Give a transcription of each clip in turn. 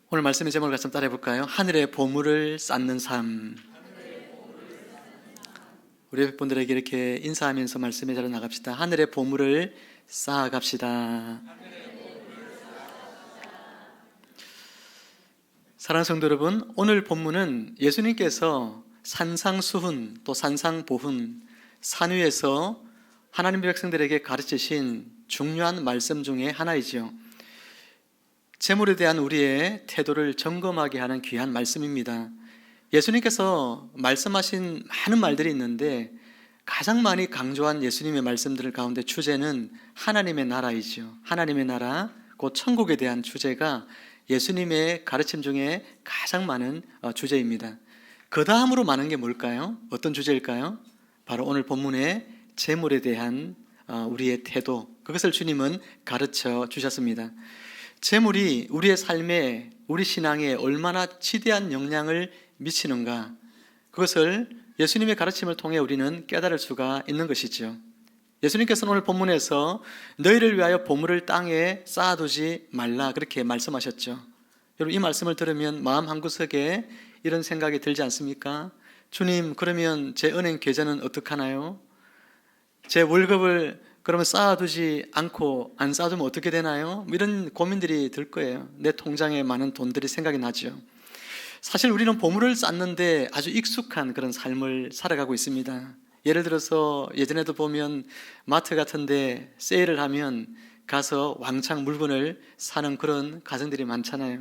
오늘 말씀의 제목을 같이 따라해 볼까요? 하늘의 보물을 쌓는 삶. 우리 옆에 분들에게 이렇게 인사하면서 말씀의 자리로 나갑시다. 하늘의 보물을 쌓아갑시다. 사랑하는 성도 여러분, 오늘 본문은 예수님께서 산상수훈 또 산상보훈 산 위에서 하나님의 백성들에게 가르치신 중요한 말씀 중에 하나이지요. 재물에 대한 우리의 태도를 점검하게 하는 귀한 말씀입니다. 예수님께서 말씀하신 많은 말들이 있는데 가장 많이 강조한 예수님의 말씀들 가운데 주제는 하나님의 나라이죠. 하나님의 나라, 곧 천국에 대한 주제가 예수님의 가르침 중에 가장 많은 주제입니다. 그 다음으로 많은 게 뭘까요? 어떤 주제일까요? 바로 오늘 본문의 재물에 대한 우리의 태도, 그것을 주님은 가르쳐 주셨습니다. 재물이 우리의 삶에, 우리 신앙에 얼마나 지대한 영향을 미치는가, 그것을 예수님의 가르침을 통해 우리는 깨달을 수가 있는 것이죠. 예수님께서는 오늘 본문에서 너희를 위하여 보물을 땅에 쌓아두지 말라 그렇게 말씀하셨죠. 여러분, 이 말씀을 들으면 마음 한구석에 이런 생각이 들지 않습니까? 주님, 그러면 제 은행 계좌는 어떡하나요? 제 월급을 그러면 쌓아두지 않고 안 쌓아두면 어떻게 되나요? 이런 고민들이 들 거예요. 내 통장에 많은 돈들이 생각이 나죠. 사실 우리는 보물을 쌓는데 아주 익숙한 그런 삶을 살아가고 있습니다. 예를 들어서 예전에도 보면 마트 같은데 세일을 하면 가서 왕창 물건을 사는 그런 가정들이 많잖아요.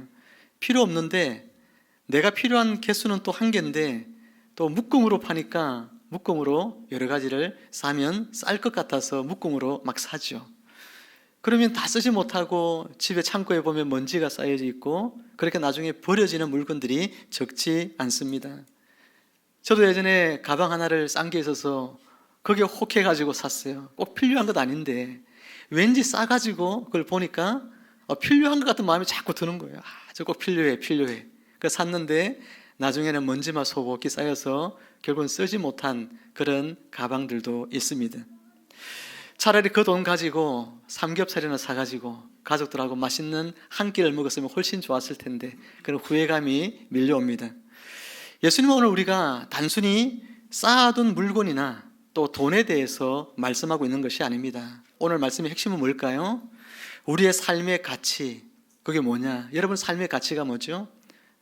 필요 없는데 내가 필요한 개수는 또 한 개인데 또 묶음으로 파니까 묶음으로 여러 가지를 사면 쌀 것 같아서 묶음으로 막 사죠. 그러면 다 쓰지 못하고 집에 창고에 보면 먼지가 쌓여져 있고 그렇게 나중에 버려지는 물건들이 적지 않습니다. 저도 예전에 가방 하나를 싼 게 있어서 거기에 혹해가지고 샀어요. 꼭 필요한 것 아닌데 왠지 싸가지고 그걸 보니까 필요한 것 같은 마음이 자꾸 드는 거예요. 저 꼭 필요해. 그래서 샀는데 나중에는 먼지만 소복이 쌓여서 결국은 쓰지 못한 그런 가방들도 있습니다. 차라리 그 돈 가지고 삼겹살이나 사가지고 가족들하고 맛있는 한 끼를 먹었으면 훨씬 좋았을 텐데 그런 후회감이 밀려옵니다. 예수님은 오늘 우리가 단순히 쌓아둔 물건이나 또 돈에 대해서 말씀하고 있는 것이 아닙니다. 오늘 말씀의 핵심은 뭘까요? 우리의 삶의 가치, 그게 뭐냐? 여러분 삶의 가치가 뭐죠?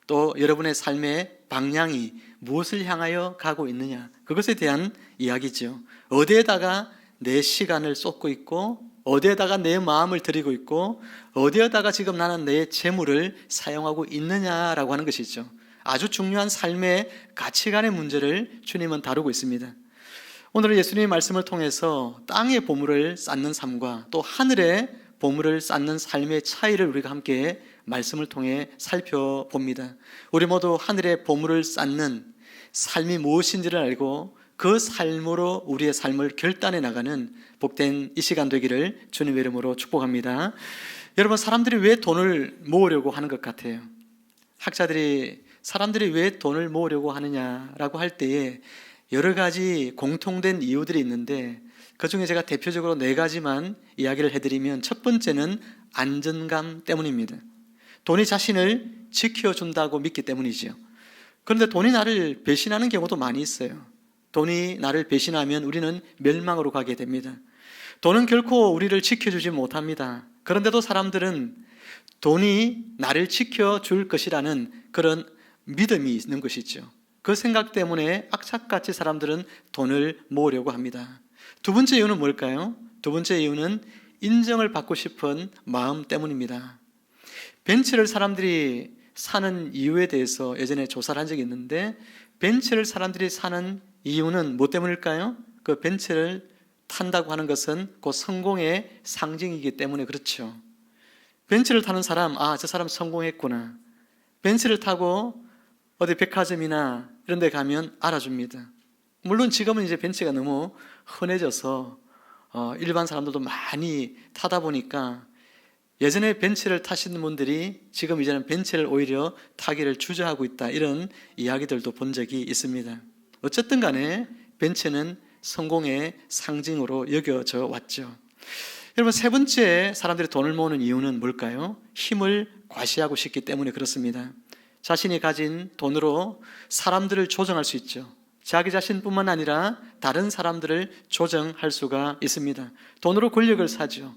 또 여러분의 삶의 방향이 무엇을 향하여 가고 있느냐, 그것에 대한 이야기죠. 어디에다가 내 시간을 쏟고 있고 어디에다가 내 마음을 들이고 있고 어디에다가 지금 나는 내 재물을 사용하고 있느냐라고 하는 것이죠. 아주 중요한 삶의 가치관의 문제를 주님은 다루고 있습니다. 오늘은 예수님의 말씀을 통해서 땅의 보물을 쌓는 삶과 또 하늘의 보물을 쌓는 삶의 차이를 우리가 함께 말씀을 통해 살펴봅니다. 우리 모두 하늘의 보물을 쌓는 삶이 무엇인지를 알고 그 삶으로 우리의 삶을 결단해 나가는 복된 이 시간 되기를 주님의 이름으로 축복합니다. 여러분, 사람들이 왜 돈을 모으려고 하는 것 같아요? 학자들이 사람들이 왜 돈을 모으려고 하느냐라고 할 때에 여러 가지 공통된 이유들이 있는데 그 중에 제가 대표적으로 4가지만 이야기를 해드리면, 첫 번째는 안전감 때문입니다. 돈이 자신을 지켜준다고 믿기 때문이죠. 그런데 돈이 나를 배신하는 경우도 많이 있어요. 돈이 나를 배신하면 우리는 멸망으로 가게 됩니다. 돈은 결코 우리를 지켜주지 못합니다. 그런데도 사람들은 돈이 나를 지켜줄 것이라는 그런 믿음이 있는 것이죠. 그 생각 때문에 악착같이 사람들은 돈을 모으려고 합니다. 두 번째 이유는 뭘까요? 두 번째 이유는 인정을 받고 싶은 마음 때문입니다. 벤츠를 사람들이 사는 이유에 대해서 예전에 조사를 한 적이 있는데, 벤츠를 사람들이 사는 이유는 뭐 때문일까요? 그 벤츠를 탄다고 하는 것은 그 성공의 상징이기 때문에 그렇죠. 벤츠를 타는 사람, 저 사람 성공했구나. 벤츠를 타고 어디 백화점이나 이런 데 가면 알아줍니다. 물론 지금은 이제 벤츠가 너무 흔해져서 일반 사람들도 많이 타다 보니까 예전에 벤츠를 타시는 분들이 지금 이제는 벤츠를 오히려 타기를 주저하고 있다, 이런 이야기들도 본 적이 있습니다. 어쨌든 간에 벤츠는 성공의 상징으로 여겨져 왔죠. 여러분, 세 번째 사람들이 돈을 모으는 이유는 뭘까요? 힘을 과시하고 싶기 때문에 그렇습니다. 자신이 가진 돈으로 사람들을 조정할 수 있죠. 자기 자신뿐만 아니라 다른 사람들을 조정할 수가 있습니다. 돈으로 권력을 사죠.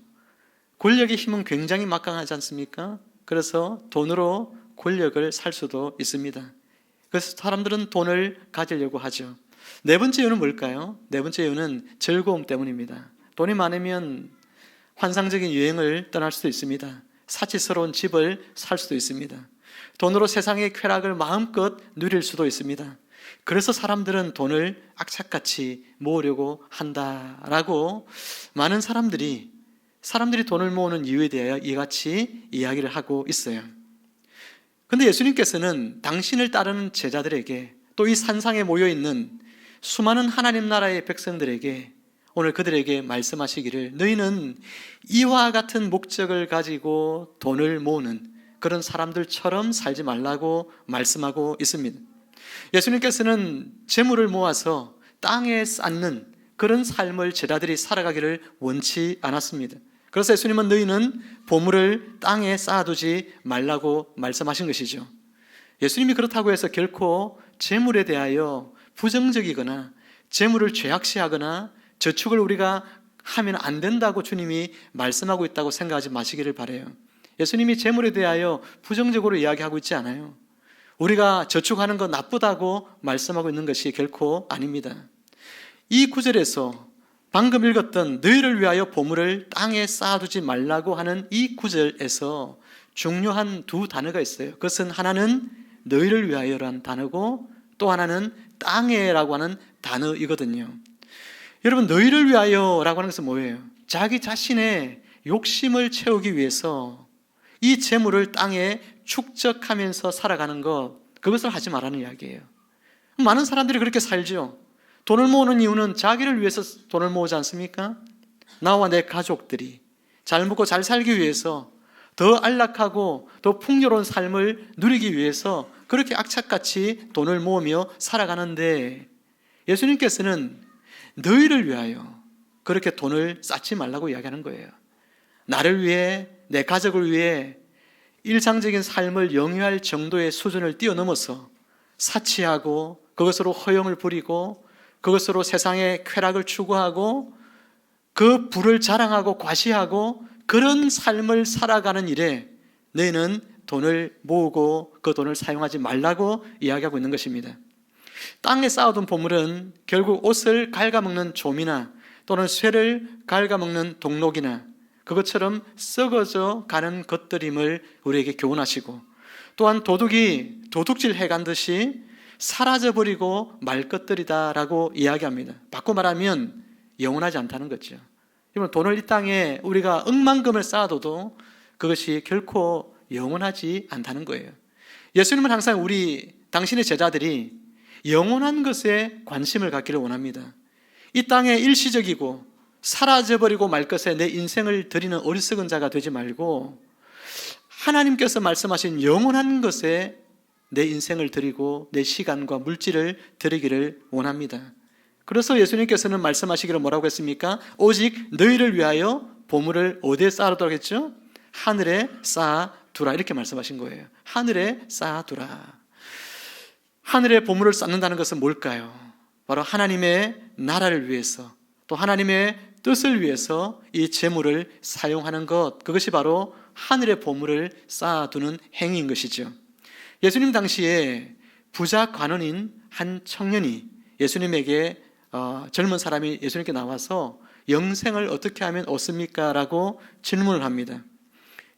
권력의 힘은 굉장히 막강하지 않습니까? 그래서 돈으로 권력을 살 수도 있습니다. 그래서 사람들은 돈을 가지려고 하죠. 네 번째 이유는 뭘까요? 네 번째 이유는 즐거움 때문입니다. 돈이 많으면 환상적인 여행을 떠날 수도 있습니다. 사치스러운 집을 살 수도 있습니다. 돈으로 세상의 쾌락을 마음껏 누릴 수도 있습니다. 그래서 사람들은 돈을 악착같이 모으려고 한다라고 많은 사람들이 돈을 모으는 이유에 대하여 이같이 이야기를 하고 있어요. 그런데 예수님께서는 당신을 따르는 제자들에게 또 이 산상에 모여있는 수많은 하나님 나라의 백성들에게 오늘 그들에게 말씀하시기를 너희는 이와 같은 목적을 가지고 돈을 모으는 그런 사람들처럼 살지 말라고 말씀하고 있습니다. 예수님께서는 재물을 모아서 땅에 쌓는 그런 삶을 제자들이 살아가기를 원치 않았습니다. 그래서 예수님은 너희는 보물을 땅에 쌓아두지 말라고 말씀하신 것이죠. 예수님이 그렇다고 해서 결코 재물에 대하여 부정적이거나 재물을 죄악시하거나 저축을 우리가 하면 안 된다고 주님이 말씀하고 있다고 생각하지 마시기를 바라요. 예수님이 재물에 대하여 부정적으로 이야기하고 있지 않아요. 우리가 저축하는 거 나쁘다고 말씀하고 있는 것이 결코 아닙니다. 이 구절에서 방금 읽었던 너희를 위하여 보물을 땅에 쌓아두지 말라고 하는 이 구절에서 중요한 두 단어가 있어요. 그것은 하나는 너희를 위하여라는 단어고 또 하나는 땅에라고 하는 단어이거든요. 여러분, 너희를 위하여라고 하는 것은 뭐예요? 자기 자신의 욕심을 채우기 위해서 이 재물을 땅에 축적하면서 살아가는 것, 그것을 하지 말라는 이야기예요. 많은 사람들이 그렇게 살죠. 돈을 모으는 이유는 자기를 위해서 돈을 모으지 않습니까? 나와 내 가족들이 잘 먹고 잘 살기 위해서, 더 안락하고 더 풍요로운 삶을 누리기 위해서 그렇게 악착같이 돈을 모으며 살아가는데, 예수님께서는 너희를 위하여 그렇게 돈을 쌓지 말라고 이야기하는 거예요. 나를 위해, 내 가족을 위해 일상적인 삶을 영위할 정도의 수준을 뛰어넘어서 사치하고 그것으로 허영을 부리고 그것으로 세상의 쾌락을 추구하고 그 부를 자랑하고 과시하고 그런 삶을 살아가는 일에 너희는 돈을 모으고 그 돈을 사용하지 말라고 이야기하고 있는 것입니다. 땅에 쌓아둔 보물은 결국 옷을 갉아먹는 좀이나 또는 쇠를 갉아먹는 동록이나 그것처럼 썩어져 가는 것들임을 우리에게 교훈하시고, 또한 도둑이 도둑질 해간 듯이 사라져버리고 말 것들이다라고 이야기합니다. 바꿔 말하면 영원하지 않다는 거죠. 여러분, 돈을 이 땅에 우리가 억만금을 쌓아둬도 그것이 결코 영원하지 않다는 거예요. 예수님은 항상 당신의 제자들이 영원한 것에 관심을 갖기를 원합니다. 이 땅에 일시적이고 사라져버리고 말 것에 내 인생을 드리는 어리석은 자가 되지 말고 하나님께서 말씀하신 영원한 것에 내 인생을 드리고 내 시간과 물질을 드리기를 원합니다. 그래서 예수님께서는 말씀하시기를 뭐라고 했습니까? 오직 너희를 위하여 보물을 어디에 쌓아두라고 했죠? 하늘에 쌓아두라, 이렇게 말씀하신 거예요. 하늘에 쌓아두라. 하늘에 보물을 쌓는다는 것은 뭘까요? 바로 하나님의 나라를 위해서, 또 하나님의 뜻을 위해서 이 재물을 사용하는 것, 그것이 바로 하늘의 보물을 쌓아두는 행위인 것이죠. 예수님 당시에 부자 관원인 한 청년이 예수님에게 젊은 사람이 예수님께 나와서 영생을 어떻게 하면 얻습니까? 라고 질문을 합니다.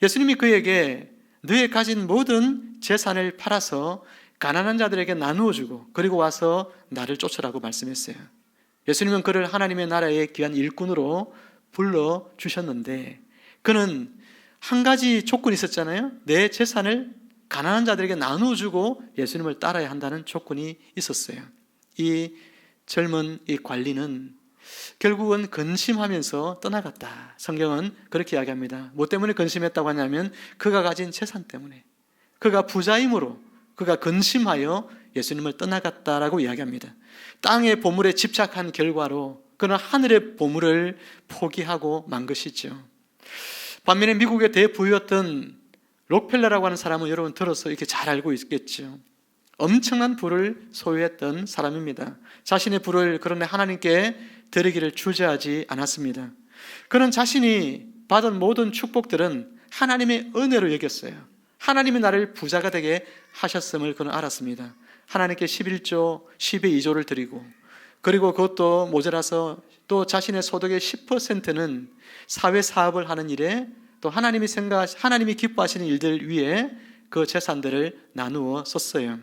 예수님이 그에게 너의 가진 모든 재산을 팔아서 가난한 자들에게 나누어 주고 그리고 와서 나를 쫓으라고 말씀했어요. 예수님은 그를 하나님의 나라의 귀한 일꾼으로 불러주셨는데 그는 한 가지 조건이 있었잖아요. 내 재산을 가난한 자들에게 나누어 주고 예수님을 따라야 한다는 조건이 있었어요. 이 젊은 이 관리는 결국은 근심하면서 떠나갔다. 성경은 그렇게 이야기합니다. 뭐 때문에 근심했다고 하냐면 그가 가진 재산 때문에, 그가 부자이므로 그가 근심하여 예수님을 떠나갔다라고 이야기합니다. 땅의 보물에 집착한 결과로 그는 하늘의 보물을 포기하고 만 것이죠. 반면에 미국의 대부였던 록펠러라고 하는 사람은 여러분 들어서 이렇게 잘 알고 있겠죠. 엄청난 부를 소유했던 사람입니다. 자신의 부를 그런데 하나님께 드리기를 주저하지 않았습니다. 그는 자신이 받은 모든 축복들은 하나님의 은혜로 여겼어요. 하나님이 나를 부자가 되게 하셨음을 그는 알았습니다. 하나님께 11조, 10의 2조를 드리고, 그리고 그것도 모자라서 또 자신의 소득의 10%는 사회 사업을 하는 일에, 또 하나님이 기뻐하시는 일들 위에 그 재산들을 나누어 썼어요.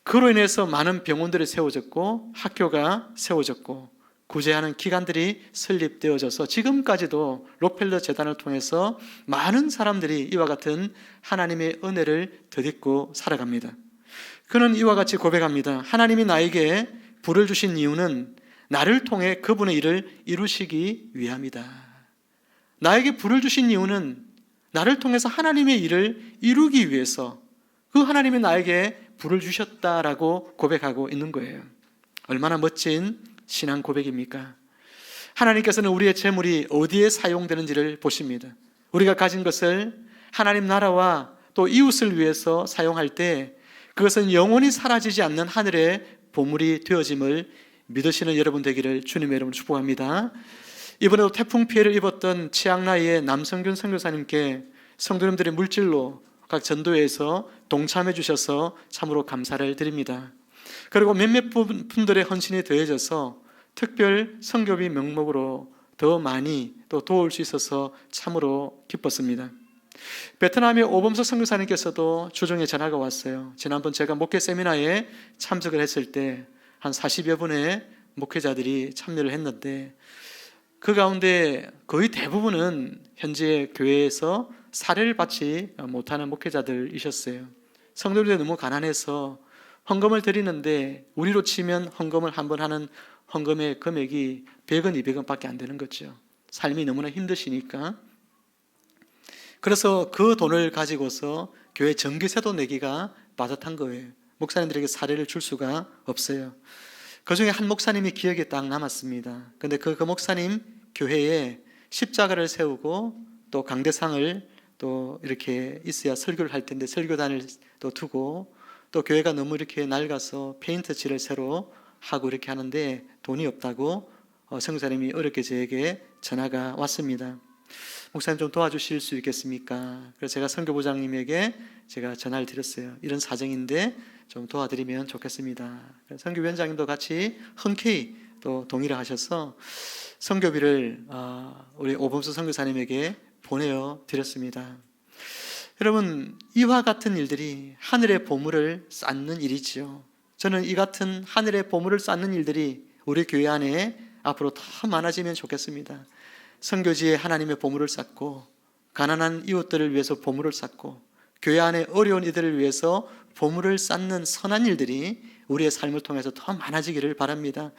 그로 인해서 많은 병원들이 세워졌고, 학교가 세워졌고, 구제하는 기관들이 설립되어져서 지금까지도 록펠러 재단을 통해서 많은 사람들이 이와 같은 하나님의 은혜를 덧입고 살아갑니다. 그는 이와 같이 고백합니다. 하나님이 나에게 부를 주신 이유는 나를 통해 그분의 일을 이루시기 위함이다. 나에게 부를 주신 이유는 나를 통해서 하나님의 일을 이루기 위해서 그 하나님이 나에게 부를 주셨다라고 고백하고 있는 거예요. 얼마나 멋진 신앙 고백입니까? 하나님께서는 우리의 재물이 어디에 사용되는지를 보십니다. 우리가 가진 것을 하나님 나라와 또 이웃을 위해서 사용할 때 그것은 영원히 사라지지 않는 하늘의 보물이 되어짐을 믿으시는 여러분 되기를 주님의 이름으로 축복합니다. 이번에도 태풍 피해를 입었던 치앙라이의 남성균 선교사님께 성도님들의 물질로 각 전도회에서 동참해 주셔서 참으로 감사를 드립니다. 그리고 몇몇 분들의 헌신이 더해져서 특별 선교비 명목으로 더 많이 또 도울 수 있어서 참으로 기뻤습니다. 베트남의 오범석 선교사님께서도 주중에 전화가 왔어요. 지난번 제가 목회 세미나에 참석을 했을 때 한 40여 분의 목회자들이 참여를 했는데 그 가운데 거의 대부분은 현재 교회에서 사례를 받지 못하는 목회자들이셨어요. 성도들이 너무 가난해서 헌금을 드리는데 우리로 치면 헌금을 한번 하는 헌금의 금액이 100원, 200원 밖에 안 되는 거죠. 삶이 너무나 힘드시니까. 그래서 그 돈을 가지고서 교회 전기세도 내기가 빠듯한 거예요. 목사님들에게 사례를 줄 수가 없어요. 그 중에 한 목사님이 기억에 딱 남았습니다. 근데 그 목사님 교회에 십자가를 세우고 또 강대상을 또 이렇게 있어야 설교를 할 텐데 설교단을 또 두고 또 교회가 너무 이렇게 낡아서 페인트 칠을 새로 하고 이렇게 하는데 돈이 없다고 선교사님이 어렵게 저에게 전화가 왔습니다. 목사님 좀 도와주실 수 있겠습니까? 그래서 제가 선교부장님에게 제가 전화를 드렸어요. 이런 사정인데 좀 도와드리면 좋겠습니다. 선교위원장님도 같이 흔쾌히 또 동의를 하셔서 선교비를 우리 오범수 선교사님에게 보내어 드렸습니다. 여러분, 이와 같은 일들이 하늘의 보물을 쌓는 일이지요. 저는 이 같은 하늘의 보물을 쌓는 일들이 우리 교회 안에 앞으로 더 많아지면 좋겠습니다. 선교지에 하나님의 보물을 쌓고 가난한 이웃들을 위해서 보물을 쌓고 교회 안에 어려운 이들을 위해서 보물을 쌓는 선한 일들이 우리의 삶을 통해서 더 많아지기를 바랍니다.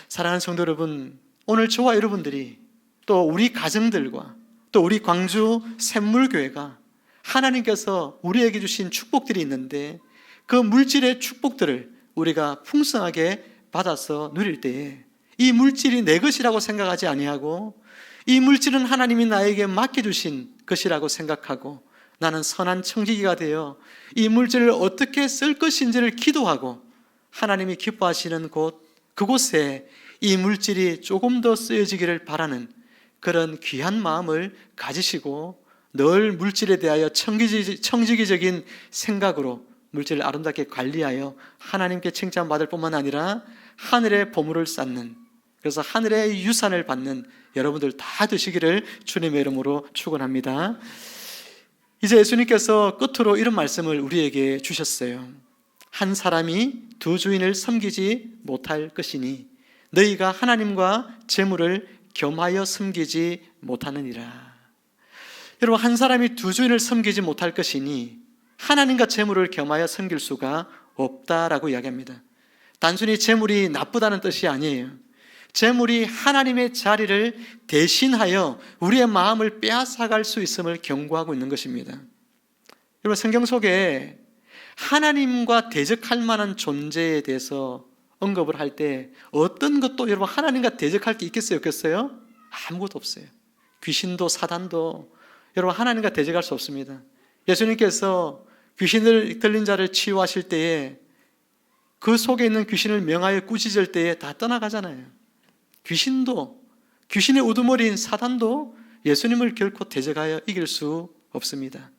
사랑하는 성도 여러분, 오늘 저와 여러분들이 또 우리 가정들과 또 우리 광주 샘물교회가 하나님께서 우리에게 주신 축복들이 있는데 그 물질의 축복들을 우리가 풍성하게 받아서 누릴 때에 이 물질이 내 것이라고 생각하지 아니하고 이 물질은 하나님이 나에게 맡겨주신 것이라고 생각하고 나는 선한 청지기가 되어 이 물질을 어떻게 쓸 것인지를 기도하고 하나님이 기뻐하시는 그곳에 이 물질이 조금 더 쓰여지기를 바라는 그런 귀한 마음을 가지시고 늘 물질에 대하여 청지기적인 생각으로 물질을 아름답게 관리하여 하나님께 칭찬받을 뿐만 아니라 하늘의 보물을 쌓는, 그래서 하늘의 유산을 받는 여러분들 다 되시기를 주님의 이름으로 축원합니다. 이제 예수님께서 끝으로 이런 말씀을 우리에게 주셨어요. 한 사람이 두 주인을 섬기지 못할 것이니 너희가 하나님과 재물을 겸하여 섬기지 못하느니라. 여러분, 한 사람이 두 주인을 섬기지 못할 것이니 하나님과 재물을 겸하여 섬길 수가 없다라고 이야기합니다. 단순히 재물이 나쁘다는 뜻이 아니에요. 재물이 하나님의 자리를 대신하여 우리의 마음을 빼앗아갈 수 있음을 경고하고 있는 것입니다. 여러분, 성경 속에 하나님과 대적할 만한 존재에 대해서 언급을 할 때 어떤 것도 여러분 하나님과 대적할 게 있겠어요, 없겠어요? 아무것도 없어요. 귀신도 사단도 여러분 하나님과 대적할 수 없습니다. 예수님께서 귀신을 들린 자를 치유하실 때에 그 속에 있는 귀신을 명하여 꾸짖을 때에 다 떠나가잖아요. 귀신의 우두머리인 사단도 예수님을 결코 대적하여 이길 수 없습니다.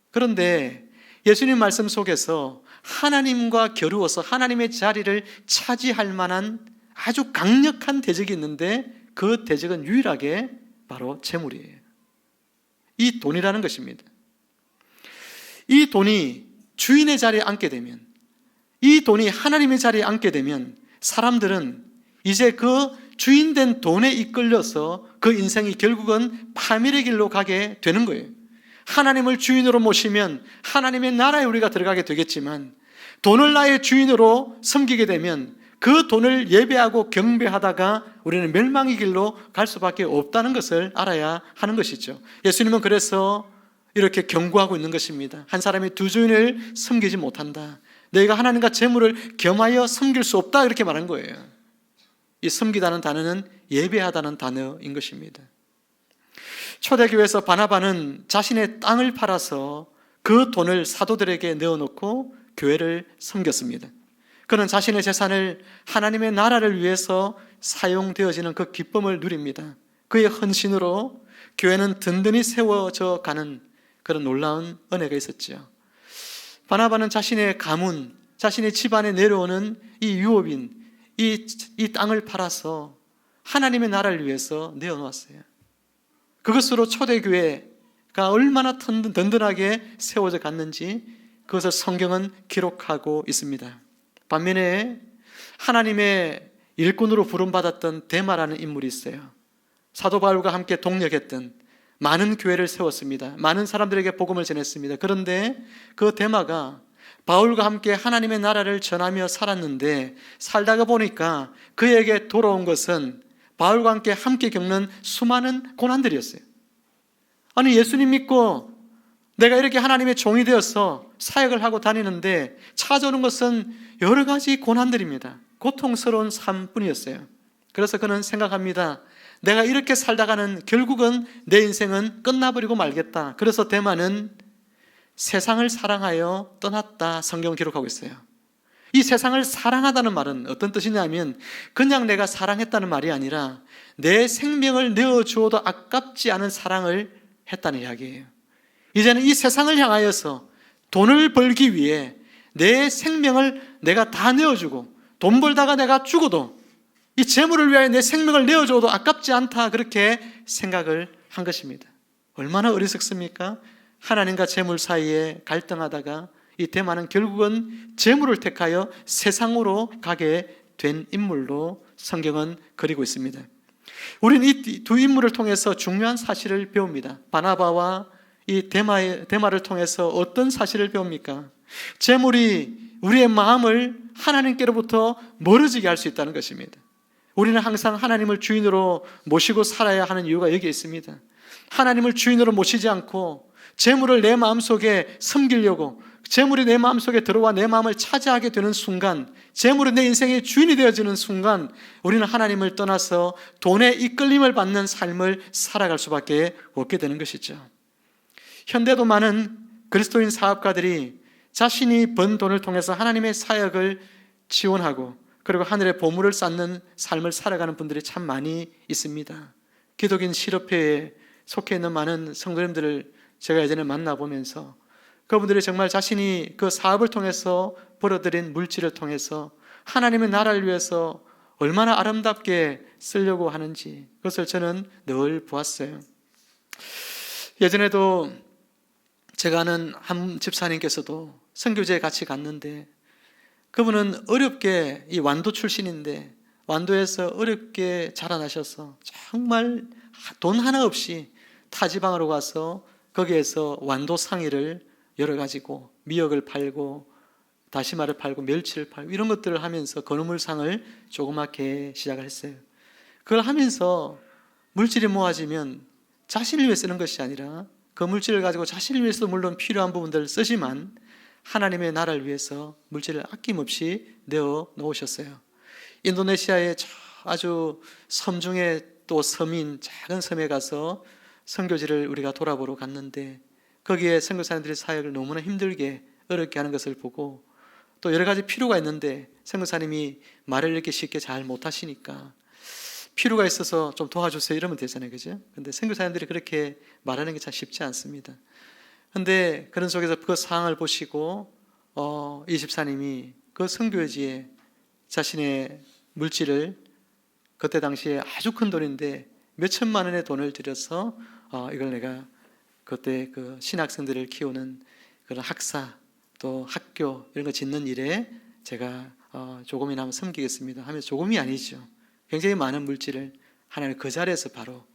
그런데 예수님 말씀 속에서 하나님과 겨루어서 하나님의 자리를 차지할 만한 아주 강력한 대적이 있는데 그 대적은 유일하게 바로 재물이에요. 이 돈이라는 것입니다. 이 돈이 주인의 자리에 앉게 되면, 이 돈이 하나님의 자리에 앉게 되면 사람들은 이제 그 주인된 돈에 이끌려서 그 인생이 결국은 파멸의 길로 가게 되는 거예요. 하나님을 주인으로 모시면 하나님의 나라에 우리가 들어가게 되겠지만, 돈을 나의 주인으로 섬기게 되면 그 돈을 예배하고 경배하다가 우리는 멸망의 길로 갈 수밖에 없다는 것을 알아야 하는 것이죠. 예수님은 그래서 이렇게 경고하고 있는 것입니다. 한 사람이 두 주인을 섬기지 못한다. 너희가 하나님과 재물을 겸하여 섬길 수 없다, 이렇게 말한 거예요. 이 섬기다는 단어는 예배하다는 단어인 것입니다. 초대교회에서 바나바는 자신의 땅을 팔아서 그 돈을 사도들에게 내어놓고 교회를 섬겼습니다. 그는 자신의 재산을 하나님의 나라를 위해서 사용되어지는 그 기쁨을 누립니다. 그의 헌신으로 교회는 든든히 세워져 가는 그런 놀라운 은혜가 있었죠. 바나바는 자신의 가문, 자신의 집안에 내려오는 이 유업인, 이 땅을 팔아서 하나님의 나라를 위해서 내어놓았어요. 그것으로 초대교회가 얼마나 든든하게 세워져 갔는지 그것을 성경은 기록하고 있습니다. 반면에 하나님의 일꾼으로 부름받았던 데마라는 인물이 있어요. 사도 바울과 함께 동력했던, 많은 교회를 세웠습니다. 많은 사람들에게 복음을 전했습니다. 그런데 그 데마가 바울과 함께 하나님의 나라를 전하며 살았는데, 살다가 보니까 그에게 돌아온 것은 바울과 함께 겪는 수많은 고난들이었어요. 아니, 예수님 믿고 내가 이렇게 하나님의 종이 되어서 사역을 하고 다니는데 찾아오는 것은 여러 가지 고난들입니다. 고통스러운 삶뿐이었어요. 그래서 그는 생각합니다. 내가 이렇게 살다가는 결국은 내 인생은 끝나버리고 말겠다. 그래서 데마는 세상을 사랑하여 떠났다, 성경 기록하고 있어요. 이 세상을 사랑하다는 말은 어떤 뜻이냐면 그냥 내가 사랑했다는 말이 아니라 내 생명을 내어주어도 아깝지 않은 사랑을 했다는 이야기예요. 이제는 이 세상을 향하여서 돈을 벌기 위해 내 생명을 내가 다 내어주고, 돈 벌다가 내가 죽어도 이 재물을 위하여 내 생명을 내어줘도 아깝지 않다, 그렇게 생각을 한 것입니다. 얼마나 어리석습니까? 하나님과 재물 사이에 갈등하다가 이 데마는 결국은 재물을 택하여 세상으로 가게 된 인물로 성경은 그리고 있습니다. 우리는 이 두 인물을 통해서 중요한 사실을 배웁니다. 바나바와 이 데마를 통해서 어떤 사실을 배웁니까? 재물이 우리의 마음을 하나님께로부터 멀어지게 할 수 있다는 것입니다. 우리는 항상 하나님을 주인으로 모시고 살아야 하는 이유가 여기에 있습니다. 하나님을 주인으로 모시지 않고 재물을 내 마음속에 섬기려고, 재물이 내 마음속에 들어와 내 마음을 차지하게 되는 순간, 재물이 내 인생의 주인이 되어지는 순간 우리는 하나님을 떠나서 돈에 이끌림을 받는 삶을 살아갈 수밖에 없게 되는 것이죠. 현대도 많은 그리스도인 사업가들이 자신이 번 돈을 통해서 하나님의 사역을 지원하고 그리고 하늘의 보물을 쌓는 삶을 살아가는 분들이 참 많이 있습니다. 기독인 실업회에 속해 있는 많은 성도님들을 제가 예전에 만나보면서 그분들이 정말 자신이 그 사업을 통해서 벌어들인 물질을 통해서 하나님의 나라를 위해서 얼마나 아름답게 쓰려고 하는지 그것을 저는 늘 보았어요. 예전에도 제가 아는 한 집사님께서도 선교제에 같이 갔는데 그분은 어렵게 이 완도 출신인데 완도에서 어렵게 자라나셔서 정말 돈 하나 없이 타지방으로 가서 거기에서 완도 상의를 열어가지고 미역을 팔고 다시마를 팔고 멸치를 팔고 이런 것들을 하면서 건어물상을 조그맣게 시작을 했어요. 그걸 하면서 물질이 모아지면 자신을 위해 쓰는 것이 아니라 그 물질을 가지고 자신을 위해서도 물론 필요한 부분들을 쓰지만 하나님의 나라를 위해서 물질을 아낌없이 내어 놓으셨어요. 인도네시아의 아주 섬 중에 또 섬인 작은 섬에 가서 선교지를 우리가 돌아보러 갔는데 거기에 선교사님들이 사역을 너무나 힘들게 어렵게 하는 것을 보고 또 여러 가지 필요가 있는데 선교사님이 말을 이렇게 쉽게 잘 못하시니까 필요가 있어서 좀 도와주세요 이러면 되잖아요, 그죠? 근데 선교사님들이 그렇게 말하는 게 참 쉽지 않습니다. 근데 그런 속에서 그 상황을 보시고 이 집사님이 그 선교지에 자신의 물질을 그때 당시에 아주 큰 돈인데 몇 천만 원의 돈을 들여서 이걸 내가 그때 그 신학생들을 키우는 그런 학사 또 학교 이런 거 짓는 일에 제가 조금이나마 섬기겠습니다 하면서 조금이 아니죠. 굉장히 많은 물질을 하나님 그 자리에서 바로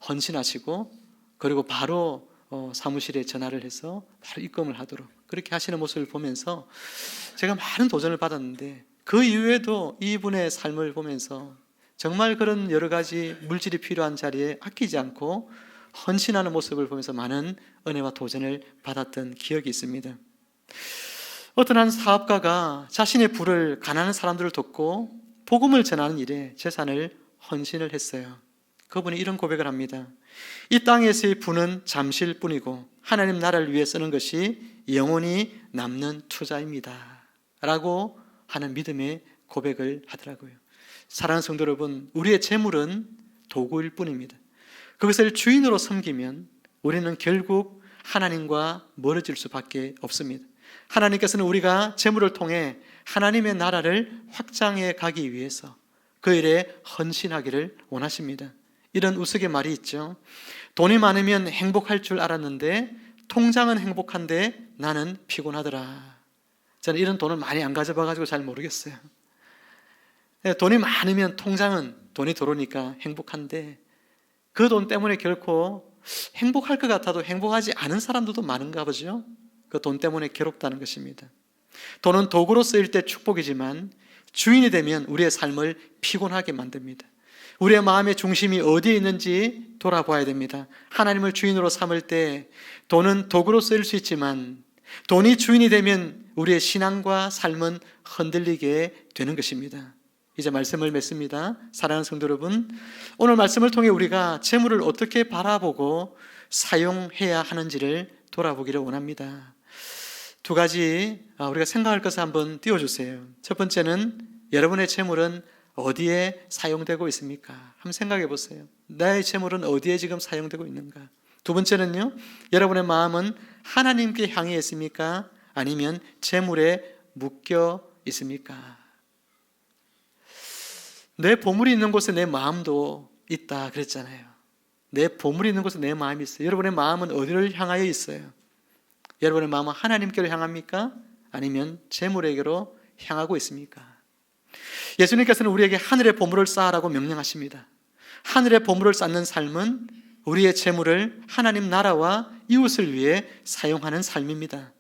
헌신하시고 그리고 바로 사무실에 전화를 해서 바로 입금을 하도록 그렇게 하시는 모습을 보면서 제가 많은 도전을 받았는데 그 이후에도 이분의 삶을 보면서 정말 그런 여러 가지 물질이 필요한 자리에 아끼지 않고 헌신하는 모습을 보면서 많은 은혜와 도전을 받았던 기억이 있습니다. 어떤 한 사업가가 자신의 부를 가난한 사람들을 돕고 복음을 전하는 일에 재산을 헌신을 했어요. 그분이 이런 고백을 합니다. 이 땅에서의 부는 잠시일 뿐이고 하나님 나라를 위해 쓰는 것이 영원히 남는 투자입니다 라고 하는 믿음의 고백을 하더라고요. 사랑하는 성도 여러분, 우리의 재물은 도구일 뿐입니다. 그것을 주인으로 섬기면 우리는 결국 하나님과 멀어질 수밖에 없습니다. 하나님께서는 우리가 재물을 통해 하나님의 나라를 확장해 가기 위해서 그 일에 헌신하기를 원하십니다. 이런 우스갯 말이 있죠. 돈이 많으면 행복할 줄 알았는데 통장은 행복한데 나는 피곤하더라. 저는 이런 돈을 많이 안 가져봐가지고 잘 모르겠어요. 돈이 많으면 통장은 돈이 들어오니까 행복한데 그 돈 때문에 결코 행복할 것 같아도 행복하지 않은 사람들도 많은가 보죠. 그 돈 때문에 괴롭다는 것입니다. 돈은 도구로 쓰일 때 축복이지만 주인이 되면 우리의 삶을 피곤하게 만듭니다. 우리의 마음의 중심이 어디에 있는지 돌아봐야 됩니다. 하나님을 주인으로 삼을 때 돈은 도구로 쓰일 수 있지만 돈이 주인이 되면 우리의 신앙과 삶은 흔들리게 되는 것입니다. 이제 말씀을 맺습니다. 사랑하는 성도 여러분, 오늘 말씀을 통해 우리가 재물을 어떻게 바라보고 사용해야 하는지를 돌아보기를 원합니다. 두 가지 우리가 생각할 것을 한번 띄워주세요. 첫 번째는 여러분의 재물은 어디에 사용되고 있습니까? 한번 생각해 보세요. 나의 재물은 어디에 지금 사용되고 있는가? 두 번째는요, 여러분의 마음은 하나님께 향해 있습니까? 아니면 재물에 묶여 있습니까? 내 보물이 있는 곳에 내 마음도 있다 그랬잖아요. 내 보물이 있는 곳에 내 마음이 있어요. 여러분의 마음은 어디를 향하여 있어요? 여러분의 마음은 하나님께로 향합니까? 아니면 재물에게로 향하고 있습니까? 예수님께서는 우리에게 하늘의 보물을 쌓으라고 명령하십니다. 하늘의 보물을 쌓는 삶은 우리의 재물을 하나님 나라와 이웃을 위해 사용하는 삶입니다.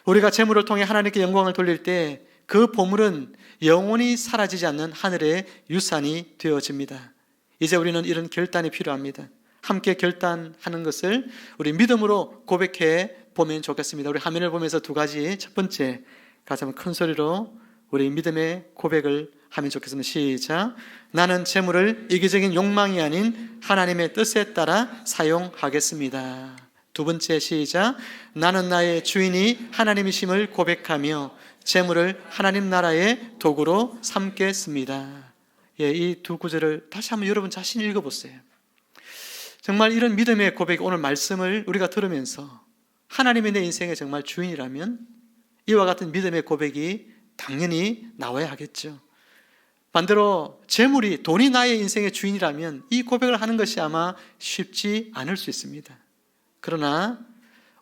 우리가 재물을 통해 하나님께 영광을 돌릴 때 그 보물은 영원히 사라지지 않는 하늘의 유산이 되어집니다. 이제 우리는 이런 결단이 필요합니다. 함께 결단하는 것을 우리 믿음으로 고백해 보면 좋겠습니다. 우리 화면을 보면서 두 가지, 첫 번째 같이 한번 큰 소리로 우리 믿음의 고백을 하면 좋겠습니다. 시작. 나는 재물을 이기적인 욕망이 아닌 하나님의 뜻에 따라 사용하겠습니다. 두 번째 시작. 나는 나의 주인이 하나님이심을 고백하며 재물을 하나님 나라의 도구로 삼겠습니다. 이 두 구절을 다시 한번 여러분 자신이 읽어보세요. 정말 이런 믿음의 고백, 오늘 말씀을 우리가 들으면서 하나님이 내 인생의 정말 주인이라면 이와 같은 믿음의 고백이 당연히 나와야 하겠죠. 반대로 재물이, 돈이 나의 인생의 주인이라면 이 고백을 하는 것이 아마 쉽지 않을 수 있습니다. 그러나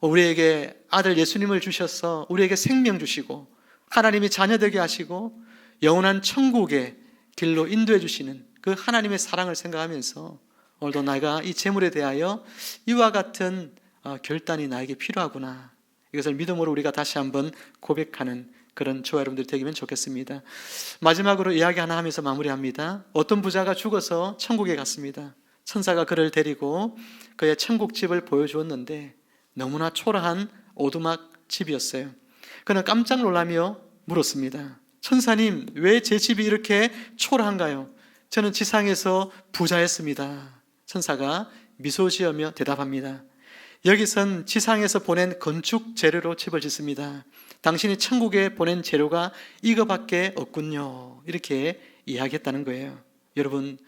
우리에게 아들 예수님을 주셔서 우리에게 생명 주시고 하나님이 자녀되게 하시고 영원한 천국의 길로 인도해 주시는 그 하나님의 사랑을 생각하면서 오늘도 내가 이 재물에 대하여 이와 같은 결단이 나에게 필요하구나, 이것을 믿음으로 우리가 다시 한번 고백하는 그런 저와 여러분들이 되기면 좋겠습니다. 마지막으로 이야기 하나 하면서 마무리합니다. 어떤 부자가 죽어서 천국에 갔습니다. 천사가 그를 데리고 그의 천국집을 보여주었는데 너무나 초라한 오두막 집이었어요. 그는 깜짝 놀라며 물었습니다. 천사님, 왜 제 집이 이렇게 초라한가요? 저는 지상에서 부자였습니다. 천사가 미소 지으며 대답합니다. 여기선 지상에서 보낸 건축 재료로 집을 짓습니다. 당신이 천국에 보낸 재료가 이거밖에 없군요. 이렇게 이야기했다는 거예요. 여러분,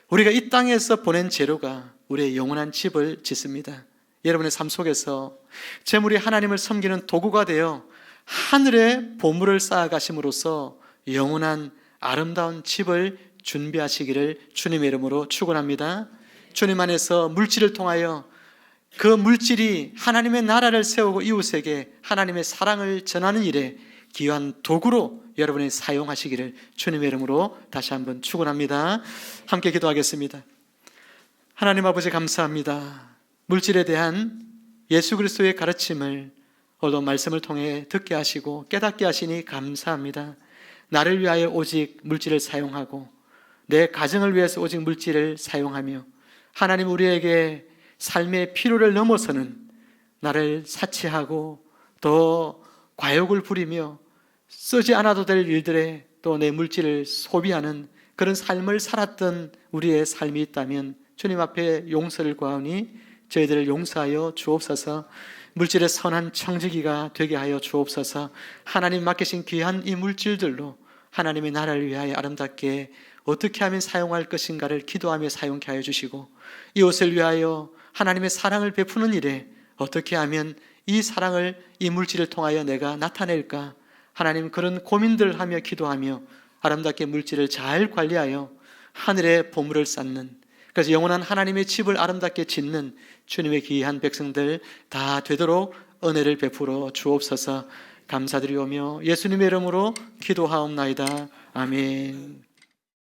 우리가 이 땅에서 보낸 재료가 우리의 영원한 집을 짓습니다. 여러분의 삶 속에서 재물이 하나님을 섬기는 도구가 되어 하늘의 보물을 쌓아가심으로써 영원한 아름다운 집을 준비하시기를 주님의 이름으로 축원합니다. 주님 안에서 물질을 통하여 그 물질이 하나님의 나라를 세우고 이웃에게 하나님의 사랑을 전하는 일에 귀한 도구로 여러분이 사용하시기를 주님의 이름으로 다시 한번 축원합니다. 함께 기도하겠습니다. 하나님 아버지, 감사합니다. 물질에 대한 예수 그리스도의 가르침을 오늘 말씀을 통해 듣게 하시고 깨닫게 하시니 감사합니다. 나를 위하여 오직 물질을 사용하고 내 가정을 위해서 오직 물질을 사용하며 하나님 우리에게 삶의 필요를 넘어서는 나를 사치하고 더 과욕을 부리며 쓰지 않아도 될 일들에 또 내 물질을 소비하는 그런 삶을 살았던 우리의 삶이 있다면 주님 앞에 용서를 구하오니 저희들을 용서하여 주옵소서. 물질의 선한 청지기가 되게 하여 주옵소서. 하나님 맡기신 귀한 이 물질들로 하나님의 나라를 위하여 아름답게 어떻게 하면 사용할 것인가를 기도하며 사용케 하여 주시고, 이웃을 위하여 하나님의 사랑을 베푸는 일에 어떻게 하면 이 사랑을 이 물질을 통하여 내가 나타낼까, 하나님 그런 고민들 하며 기도하며 아름답게 물질을 잘 관리하여 하늘의 보물을 쌓는, 그래서 영원한 하나님의 집을 아름답게 짓는 주님의 귀한 백성들 다 되도록 은혜를 베풀어 주옵소서. 감사드리오며 예수님의 이름으로 기도하옵나이다. 아멘.